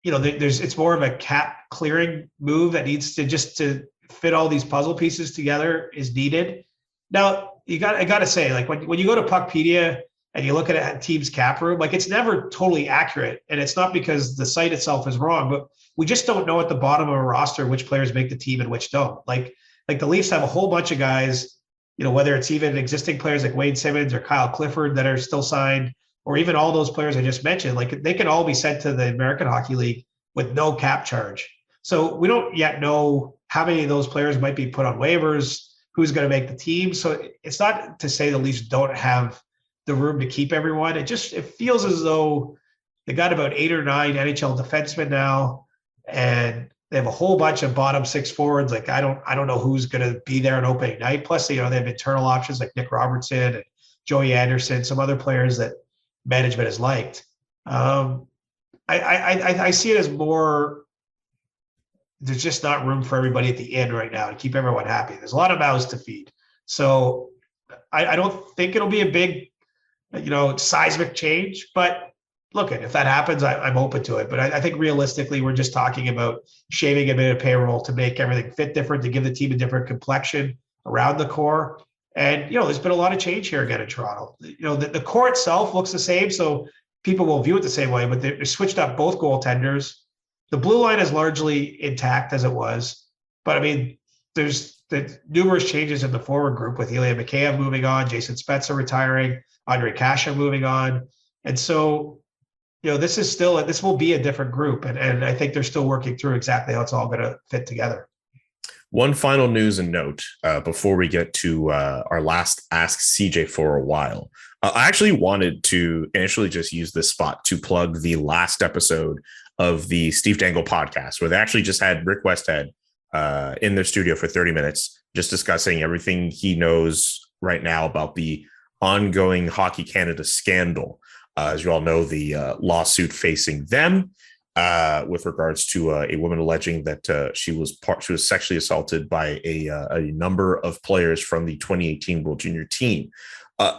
it's more of a cap clearing move that needs to fit all these puzzle pieces together is needed. Now I got to say, when you go to Puckpedia and you look at a team's cap room, it's never totally accurate. And it's not because the site itself is wrong, but we just don't know at the bottom of a roster which players make the team and which don't. Like the Leafs have a whole bunch of guys, whether it's even existing players like Wayne Simmons or Kyle Clifford that are still signed, or even all those players I just mentioned, they can all be sent to the American Hockey League with no cap charge. So we don't yet know how many of those players might be put on waivers, who's going to make the team. So it's not to say the Leafs don't have the room to keep everyone. It feels as though they got about 8 or 9 NHL defensemen now, and they have a whole bunch of bottom 6 forwards. I don't know who's going to be there on opening night. Plus, they have internal options like Nick Robertson and Joey Anderson, some other players that management has liked. I see it as more, there's just not room for everybody at the end right now to keep everyone happy. There's a lot of mouths to feed. So I don't think it'll be a big, seismic change, but look, if that happens, I'm open to it. But I think realistically, we're just talking about shaving a bit of payroll to make everything fit different, to give the team a different complexion around the core. And, there's been a lot of change here again in Toronto. The core itself looks the same, so people will view it the same way, but they switched up both goaltenders. The blue line is largely intact as it was. But, there's the numerous changes in the forward group with Ilya Mikheyev moving on, Jason Spezza retiring, Andre Kasha moving on. And so, this will be a different group. And I think they're still working through exactly how it's all going to fit together.
One final news and note before we get to our last Ask CJ for a while. I actually wanted to initially just use this spot to plug the last episode of the Steve Dangle podcast, where they actually just had Rick Westhead in their studio for 30 minutes, just discussing everything he knows right now about the ongoing Hockey Canada scandal. As you all know, the lawsuit facing them with regards to a woman alleging that she was sexually assaulted by a number of players from the 2018 World Junior team.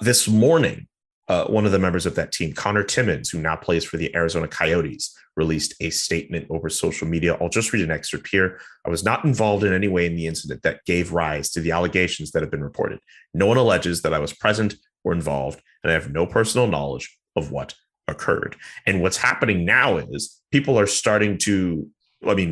This morning, one of the members of that team, Connor Timmins, who now plays for the Arizona Coyotes, released a statement over social media. I'll just read an excerpt here. I was not involved in any way in the incident that gave rise to the allegations that have been reported. No one alleges that I was present or involved, and I have no personal knowledge of what occurred. And what's happening now is people are starting to,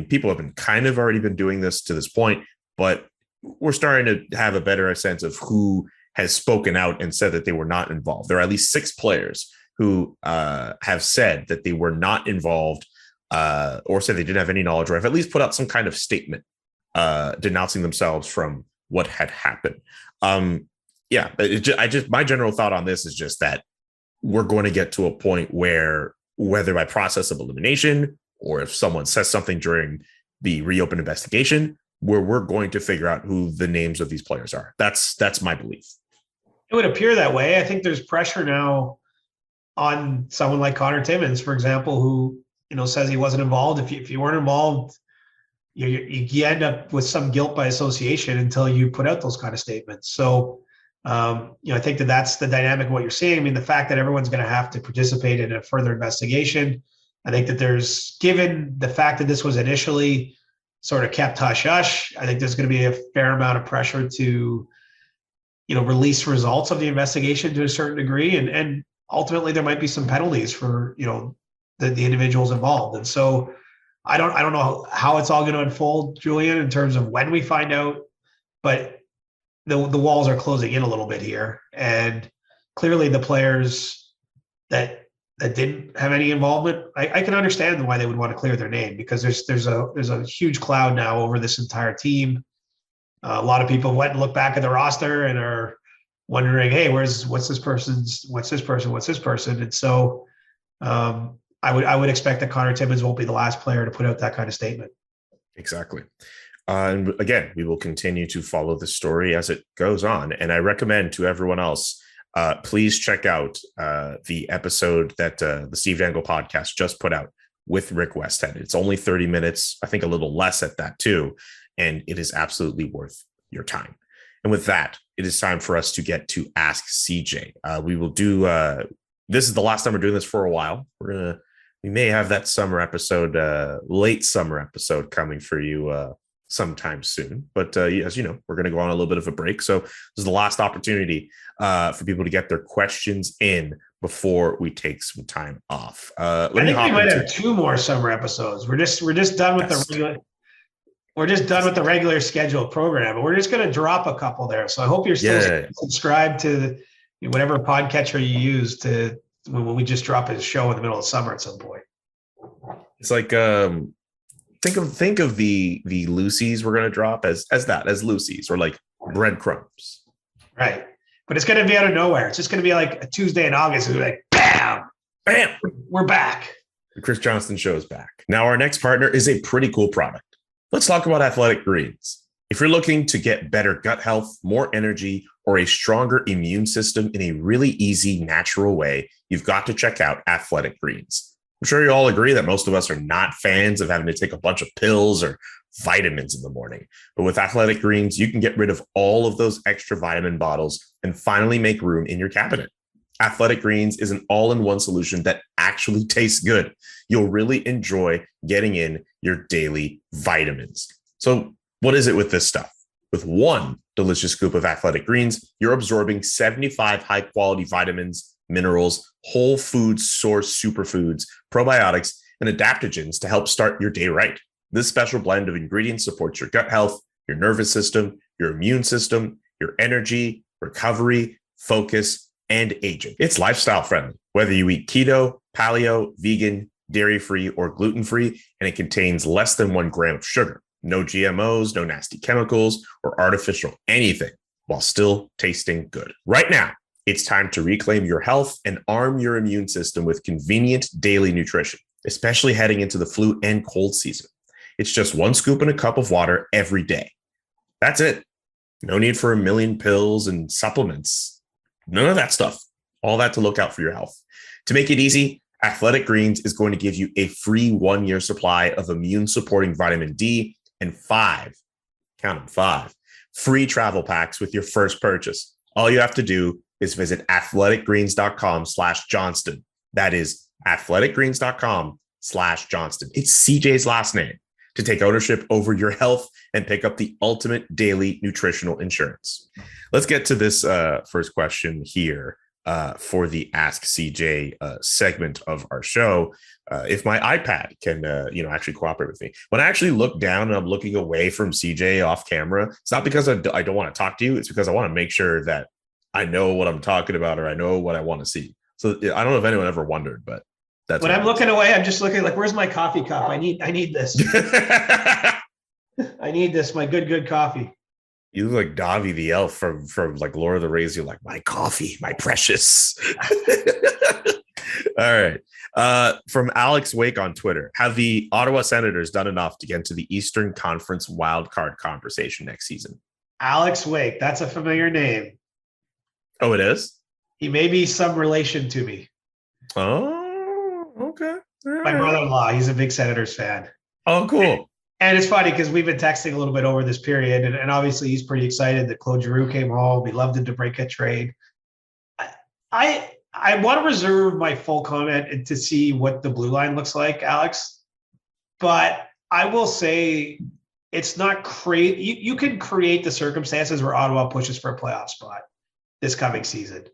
people have been kind of already been doing this to this point, but we're starting to have a better sense of who has spoken out and said that they were not involved. There are at least 6 players who have said that they were not involved or said they didn't have any knowledge, or have at least put out some kind of statement denouncing themselves from what had happened. My general thought on this is just that we're going to get to a point where, whether by process of elimination or if someone says something during the reopened investigation, where we're going to figure out who the names of these players are. That's my belief.
It would appear that way. I think there's pressure now on someone like Connor Timmins, for example, who says he wasn't involved. If you weren't involved, you end up with some guilt by association until you put out those kind of statements. So, I think that's the dynamic of what you're seeing. The fact that everyone's going to have to participate in a further investigation, I think that given the fact that this was initially sort of kept hush hush, I think there's going to be a fair amount of pressure to, release results of the investigation to a certain degree. And ultimately there might be some penalties for, the individuals involved. And so I don't know how it's all going to unfold, Julian, in terms of when we find out, but the walls are closing in a little bit here. And clearly the players that didn't have any involvement, I can understand why they would want to clear their name, because there's a huge cloud now over this entire team. A lot of people went and looked back at the roster and are wondering, hey, what's this person? And so I would expect that Connor Timmins won't be the last player to put out that kind of statement.
Exactly. And again, we will continue to follow the story as it goes on. And I recommend to everyone else, please check out the episode that the Steve Dangle podcast just put out with Rick Westhead. It's only 30 minutes, I think a little less at that too. And it is absolutely worth your time. And with that, it is time for us to get to Ask CJ. We will do, this is the last time we're doing this for a while. We may have that summer episode, late summer episode coming for you sometime soon. But as you know, we're going to go on a little bit of a break. So this is the last opportunity for people to get their questions in before we take some time off.
I think we might have 2 more summer episodes. We're just done with the regular scheduled program, and we're just going to drop a couple there. So I hope you're still subscribed to whatever podcatcher you use to when we just drop a show in the middle of summer at some point.
It's like think of the Lucy's we're going to drop as Lucy's, or like breadcrumbs.
Right. But it's going to be out of nowhere. It's just going to be like a Tuesday in August. And we're like, bam, we're back.
The Chris Johnston Show is back. Now our next partner is a pretty cool product. Let's talk about Athletic Greens. If you're looking to get better gut health, more energy, or a stronger immune system in a really easy, natural way, you've got to check out Athletic Greens. I'm sure you all agree that most of us are not fans of having to take a bunch of pills or vitamins in the morning. But with Athletic Greens, you can get rid of all of those extra vitamin bottles and finally make room in your cabinet. Athletic Greens is an all-in-one solution that actually tastes good. You'll really enjoy getting in your daily vitamins. So what is it with this stuff? With one delicious scoop of Athletic Greens, you're absorbing 75 high-quality vitamins, minerals, whole food source superfoods, probiotics, and adaptogens to help start your day right. This special blend of ingredients supports your gut health, your nervous system, your immune system, your energy, recovery, focus, and aging. It's lifestyle friendly, whether you eat keto, paleo, vegan, dairy-free, or gluten-free, and it contains less than 1 gram of sugar. No GMOs, no nasty chemicals, or artificial anything, while still tasting good. Right now, it's time to reclaim your health and arm your immune system with convenient daily nutrition, especially heading into the flu and cold season. It's just 1 scoop in a cup of water every day. That's it. No need for a million pills and supplements. None of that stuff. All that to look out for your health. To make it easy, Athletic Greens is going to give you a free 1-year supply of immune-supporting vitamin D and 5, count them 5, free travel packs with your first purchase. All you have to do is visit athleticgreens.com/Johnston. That is athleticgreens.com/Johnston. It's CJ's last name to take ownership over your health and pick up the ultimate daily nutritional insurance. Let's get to this first question here for the Ask CJ segment of our show. If my iPad can, actually cooperate with me. When I actually look down and I'm looking away from CJ off camera, it's not because I don't want to talk to you. It's because I want to make sure that I know what I'm talking about or I know what I want to see. So I don't know if anyone ever wondered, but that's
when I'm looking away, I'm just looking like, where's my coffee cup? I need this. I need this. My good coffee.
You look like Davi the elf from like Lord of the Rings. You're like, my coffee, my precious. All right. From Alex Wake on Twitter, have the Ottawa Senators done enough to get into the Eastern Conference wildcard conversation next season?
Alex Wake. That's a familiar name.
Oh, it is?
He may be some relation to me.
Oh, okay.
My brother-in-law, he's a big Senators fan.
Oh, cool.
And it's funny because we've been texting a little bit over this period, and obviously he's pretty excited that Claude Giroux came home. He loved the DeBrincat trade. I want to reserve my full comment to see what the blue line looks like, Alex. But I will say it's not crazy. You can create the circumstances where Ottawa pushes for a playoff spot this coming season.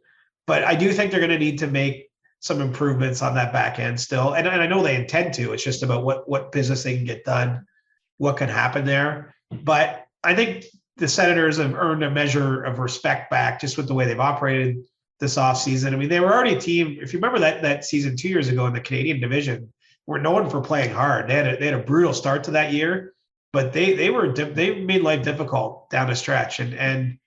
But I do think they're going to need to make some improvements on that back end still. And I know they intend to. It's just about what business they can get done, what can happen there. But I think the Senators have earned a measure of respect back just with the way they've operated this offseason. I mean, they were already a team, if you remember that season 2 years ago in the Canadian division, were known for playing hard. They had a brutal start to that year, but they made life difficult down the stretch. And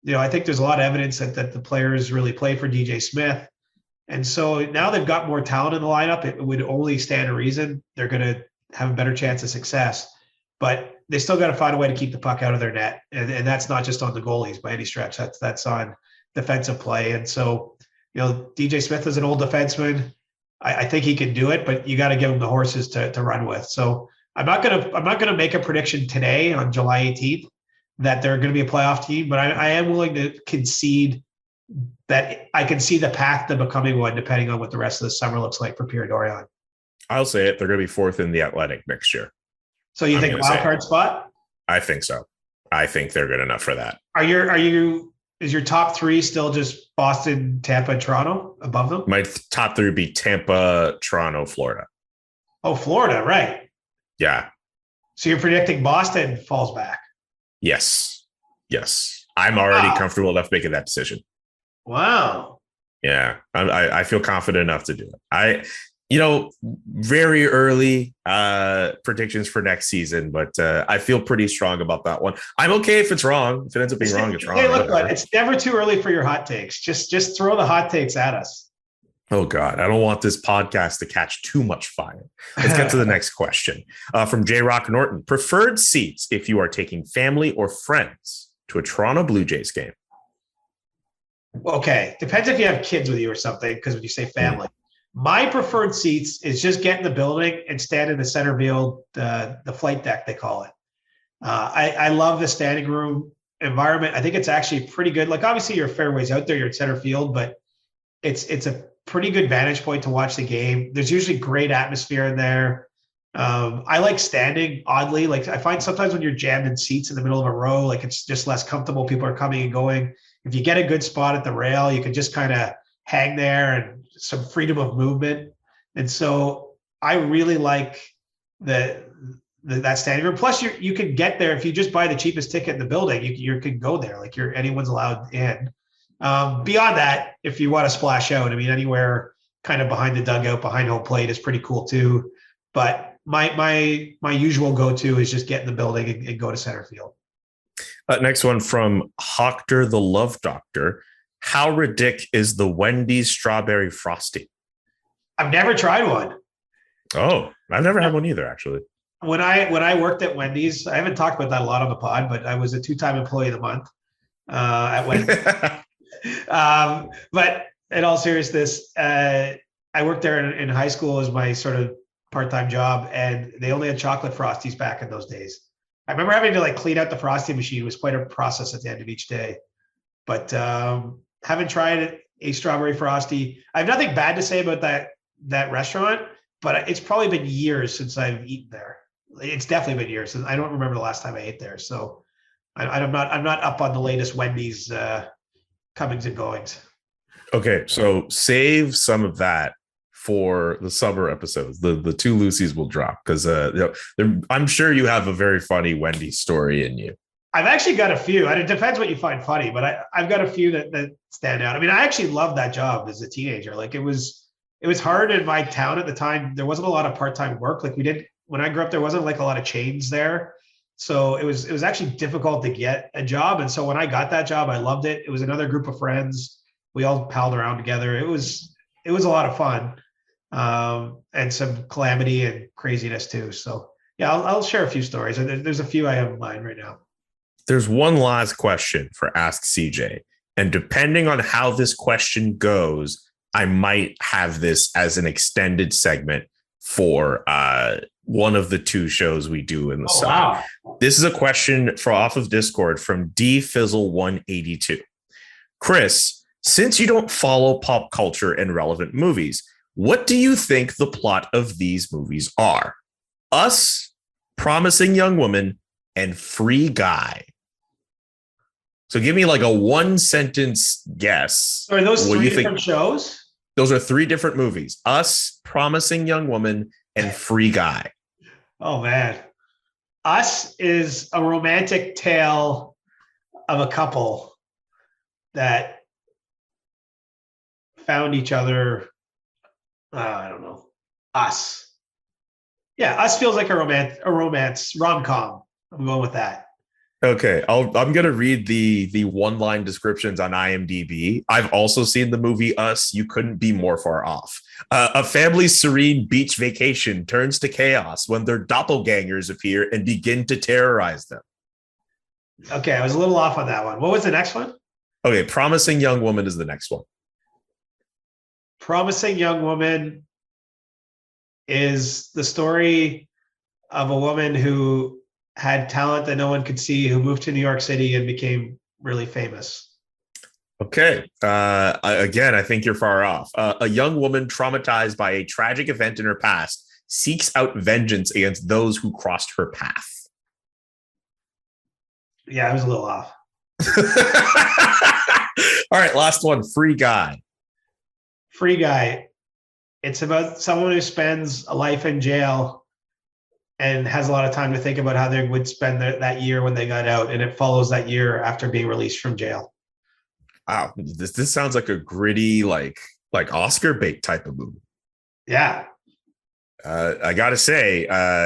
I think there's a lot of evidence that the players really play for DJ Smith. And so now they've got more talent in the lineup. It would only stand to reason they're going to have a better chance of success. But they still got to find a way to keep the puck out of their net. And that's not just on the goalies by any stretch. That's on defensive play. And so, DJ Smith is an old defenseman. I think he can do it, but you got to give him the horses to run with. So I'm not gonna make a prediction today on July 18th that they're going to be a playoff team, but I am willing to concede that I can see the path to becoming one, depending on what the rest of the summer looks like for Pierre Dorion.
I'll say it. They're going to be 4th in the Athletic next year.
So you think wild card spot?
I think so. I think they're good enough for that.
Is your top 3 still just Boston, Tampa, and Toronto above them?
My top 3 would be Tampa, Toronto, Florida.
Oh, Florida, right.
Yeah.
So you're predicting Boston falls back?
Yes. I'm already comfortable enough making that decision.
Wow.
Yeah. I feel confident enough to do it. Very early predictions for next season, but I feel pretty strong about that one. I'm okay if it's wrong. If it ends up being wrong, it's wrong.
Hey, look, it's never too early for your hot takes. Just throw the hot takes at us.
Oh, God. I don't want this podcast to catch too much fire. Let's get to the next question. From J. Rock Norton. Preferred seats if you are taking family or friends to a Toronto Blue Jays game?
Okay. Depends if you have kids with you or something, because when you say family. My preferred seats is just get in the building and stand in the center field, the flight deck, they call it. I love the standing room environment. I think it's actually pretty good. Like, obviously, you're a fair ways out there. You're in center field, but it's a pretty good vantage point to watch the game. There's usually great atmosphere in there. I like standing, oddly. Like, I find sometimes when you're jammed in seats in the middle of a row, like, it's just less comfortable. People are coming and going. If you get a good spot at the rail, you can just kind of hang there and some freedom of movement. And so I really like that standing room. Plus you can get there if you just buy the cheapest ticket in the building, you can go there. Like, anyone's allowed in. Beyond that, if you want to splash out, I mean, anywhere kind of behind the dugout, behind home plate is pretty cool too. But my usual go-to is just get in the building and go to center field.
Next one from Hoctor the Love Doctor. How ridiculous is the Wendy's strawberry frosty?
I've never tried one.
Oh, I've never had one either, actually.
when I worked at Wendy's, I haven't talked about that a lot on the pod, but I was a 2-time employee of the month at Wendy's. But in all seriousness, I worked there in high school as my sort of part-time job, and they only had chocolate Frosties back in those days. I remember having to like clean out the Frosty machine. It was quite a process at the end of each day. But haven't tried a strawberry Frosty. I have nothing bad to say about that restaurant, but it's probably been years since I've eaten there. It's definitely been years, and I don't remember the last time I ate there. So I'm not up on the latest Wendy's comings and goings.
Okay, so save some of that for the summer episodes. The two Lucy's will drop because I'm sure you have a very funny Wendy's story in you.
I've actually got a few. And it depends what you find funny, but I've got a few that stand out. I mean, I actually loved that job as a teenager. Like it was hard in my town at the time. There wasn't a lot of part-time work. Like when I grew up, there wasn't like a lot of chains there. So it was actually difficult to get a job. And so when I got that job, I loved it. It was another group of friends. We all palled around together. It was a lot of fun. And some calamity and craziness too. So yeah, I'll share a few stories. There's a few I have in mind right now.
There's one last question for Ask CJ. And depending on how this question goes, I might have this as an extended segment for one of the two shows we do in the summer. Wow. This is a question off of Discord from DFizzle182. Chris, since you don't follow pop culture and relevant movies, what do you think the plot of these movies are? Us, Promising Young Woman, and Free Guy. So give me like a 1-sentence guess.
Are those three different shows?
Those are 3 different movies. Us, Promising Young Woman, and Free Guy.
Oh, man. Us is a romantic tale of a couple that found each other. I don't know. Us. Yeah, Us feels like a romance rom-com. I'm going with that.
Okay, I'm going to read the one-line descriptions on IMDb. I've also seen the movie Us. You couldn't be more far off. A family's serene beach vacation turns to chaos when their doppelgangers appear and begin to terrorize them.
Okay, I was a little off on that one. What was the next one?
Okay, Promising Young Woman is the next one.
Promising Young Woman is the story of a woman who had talent that no one could see, who moved to New York City and became really famous.
Okay. Again, I think you're far off. A young woman traumatized by a tragic event in her past seeks out vengeance against those who crossed her path.
Yeah, I was a little off.
All right, last one. Free Guy.
Free Guy. It's about someone who spends a life in jail and has a lot of time to think about how they would spend that year when they got out. And it follows that year after being released from jail.
Wow. This sounds like a gritty, like Oscar bait type of movie.
Yeah.
I got to say,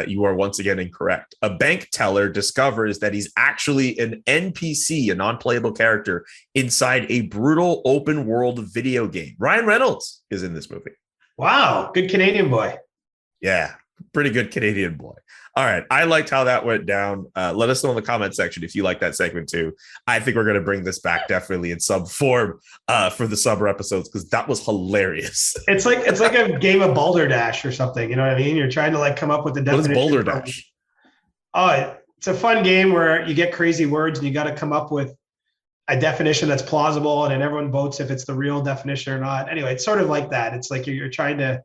you are once again incorrect. A bank teller discovers that he's actually an NPC, a non-playable character, inside a brutal open world video game. Ryan Reynolds is in this movie.
Wow. Good Canadian boy.
Yeah. Pretty good Canadian boy. All right. I liked how that went down. Let us know in the comment section if you like that segment too. I think we're going to bring this back definitely in some form for the summer episodes because that was hilarious.
It's like a game of Balderdash or something. You know what I mean? You're trying to like come up with the definition.
What is Balderdash?
Oh, it's a fun game where you get crazy words and you got to come up with a definition that's plausible, and then everyone votes if it's the real definition or not. Anyway, it's sort of like that. It's like you're trying to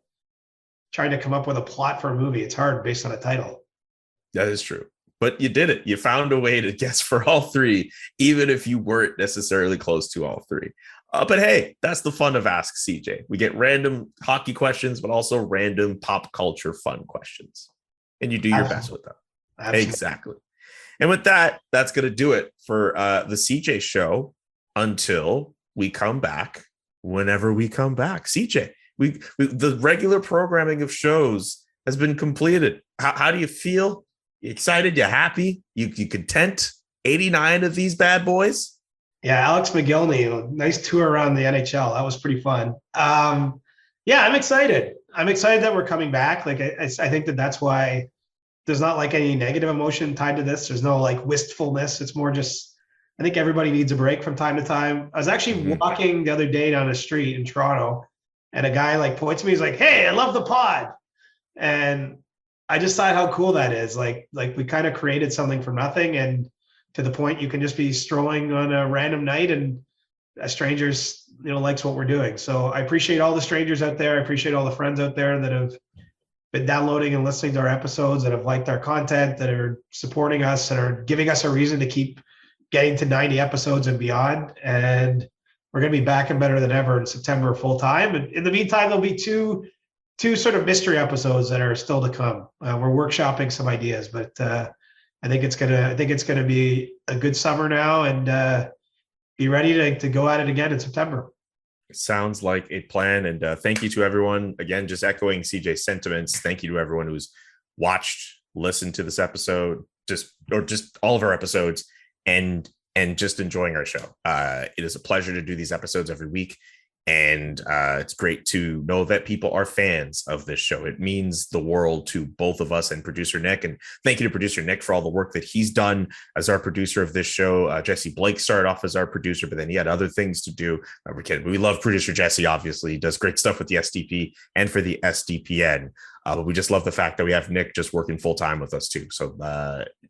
come up with a plot for a movie. It's hard based on a title.
That is true. But you did it. You found a way to guess for all 3, even if you weren't necessarily close to all 3. But hey, that's the fun of Ask CJ. We get random hockey questions, but also random pop culture fun questions. And you do your best with them. Absolutely. Exactly. And with that, that's going to do it for the CJ show until we come back, whenever we come back. CJ, we the regular programming of shows has been completed. How do you feel? You excited? You happy? You content? 89 of these bad boys?
Yeah, Alex McGillney, nice tour around the NHL. That was pretty fun. Yeah, I'm excited. I'm excited that we're coming back. Like I think that's why there's not like any negative emotion tied to this. There's no like wistfulness. It's more just, I think everybody needs a break from time to time. I was actually walking the other day down the street in Toronto, and a guy like points to me. He's like, "Hey, I love the pod." And I just thought how cool that is. Like we kind of created something from nothing, and to the point you can just be strolling on a random night and a stranger's, likes what we're doing. So I appreciate all the strangers out there. I appreciate all the friends out there that have been downloading and listening to our episodes, that have liked our content, that are supporting us and are giving us a reason to keep getting to 90 episodes and beyond. And we're going to be back and better than ever in September full time. And in the meantime, there'll be two sort of mystery episodes that are still to come. We're workshopping some ideas, but I think it's gonna be a good summer now, and be ready to go at it again in September.
Sounds like a plan. And thank you to everyone. Again, just echoing CJ's sentiments. Thank you to everyone who's watched, listened to this episode, just all of our episodes, and just enjoying our show. It is a pleasure to do these episodes every week. And it's great to know that people are fans of this show. It means the world to both of us and producer Nick. And thank you to producer Nick for all the work that he's done as our producer of this show. Jesse Blake started off as our producer, but then he had other things to do. We're kidding. We love producer Jesse, obviously. He does great stuff with the SDP and for the SDPN. But we just love the fact that we have Nick just working full time with us too. So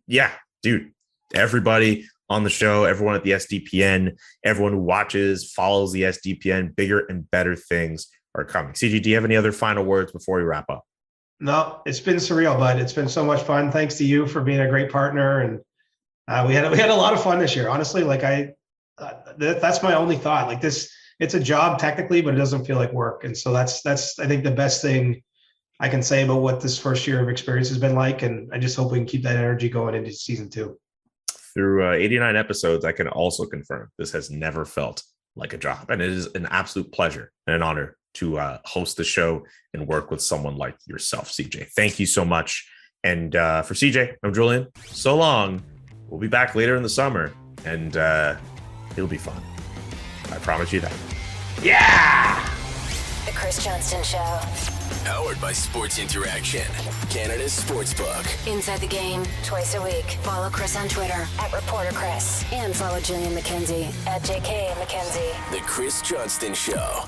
yeah, dude, everybody on the show, everyone at the SDPN, everyone who watches, follows the SDPN, bigger and better things are coming. CG, do you have any other final words before we wrap up?
No, it's been surreal, bud. It's been so much fun. Thanks to you for being a great partner. And we had a lot of fun this year. Honestly, like that's my only thought. Like this, it's a job technically, but it doesn't feel like work. And so that's I think the best thing I can say about what this first year of experience has been like. And I just hope we can keep that energy going into season 2.
Through 89 episodes, I can also confirm this has never felt like a job. And it is an absolute pleasure and an honor to host the show and work with someone like yourself, CJ. Thank you so much. And for CJ, I'm Julian. So long. We'll be back later in the summer, and it'll be fun. I promise you that. Yeah!
The Chris Johnston Show.
Powered by Sports Interaction, Canada's sportsbook.
Inside the game, twice a week. Follow Chris on Twitter @ReporterChris. And follow Julian McKenzie @JK McKenzie.
The Chris Johnston Show.